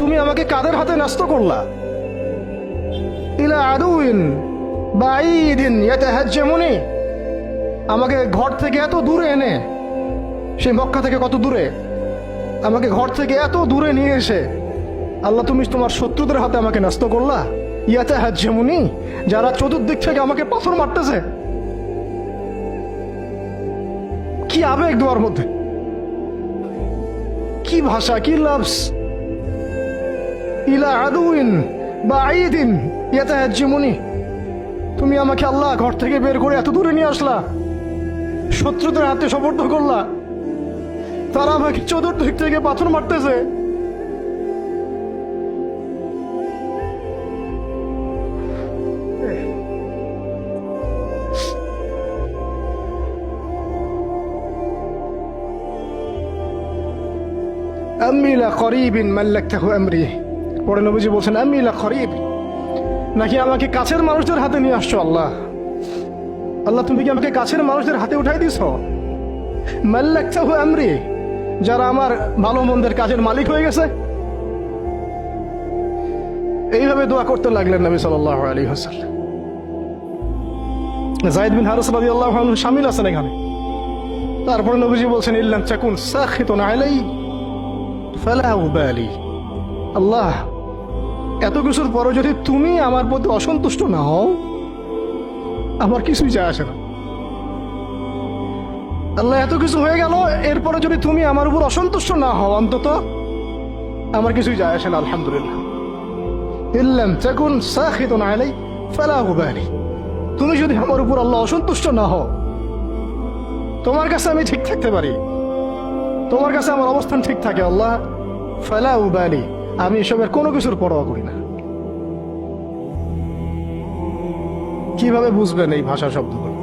তুমি আমাকে কাদের হাতে ন্যস্ত করলা? ইলা আদুইন বাঈদিন ইয়াতাহাজ্জামুনি, আমাকে ঘর থেকে এত দূরে এনে, সেই মক্কা থেকে কত দূরে, আমাকে ঘর থেকে এত দূরে নিয়ে এসে আল্লাহ তুমি তোমার শত্রুদের হাতে আমাকে ন্যস্ত করলা। ইয়াতাহাজ্জামুনি, যারা চতুর্দিক থেকে আমাকে পাথর মারতেছে। কি আবেগ দোয়ার মধ্যে, কি ভাষা, কি লফজ। ইলা আদুইন বাঈদিন ইয়াতাহাজ্জামুনি, তুমি আমাকে আল্লাহ ঘর থেকে বের করে এত দূরে নিয়ে আসলা, শত্রুদের হাতে সোপর্দ করলা, তারা আমাকে চতুর্দিক থেকে পাথর মারতেছে। আম্মি লা করিবিন মাল্লাকতাহু আমরি, পরে নবীজি বলছেন আম্মি লা করিব, নাকি আমাকে কাছের মানুষদের হাতে নিয়ে আসছো আল্লাহ? আল্লাহ তুমি কি আমাকে কাছের মানুষদের হাতে উঠাই দিছ? মাল্লাকতাহু আমরি, যারা আমার ভালো মন্দের কাজের মালিক হয়ে গেছে। এইভাবে দোয়া করতে লাগলেন নবী সাল্লাল্লাহু আলাইহি ওয়াসাল্লাম। যায়েদ বিন হারিস রাদিয়াল্লাহু আনহু শামিল আছেন এখানে। তারপরে নবীজি বলছেন ইল্লাম তাকুন সাখিতুন আলাই ফালা উবালি, আল্লাহ এত কিছুর পরও যদি তুমি আমার প্রতি অসন্তুষ্ট না হও, আমার কিছুই যায় আসে না। আল্লাহ এত কিছু হয়ে গেল, এরপরে যদি তুমি আমার উপর অসন্তুষ্ট না হও, অন্তত আমার কিছুই যায় আসে না। আলহামদুলিল্লাহ। ইল্লাম তাকুন সাখিতুন আলাই ফালা উবালি, তুমি যদি আমার উপর আল্লাহ অসন্তুষ্ট না হও, তোমার কাছে আমি ঠিক থাকতে পারি, তোমার কাছে আমার অবস্থান ঠিক থাকে আল্লাহ, ফালা উবালি, আমি এসবের কোনো কিছুর পরোয়া করি না। কিভাবে বুঝবেন এই ভাষা শব্দগুলো?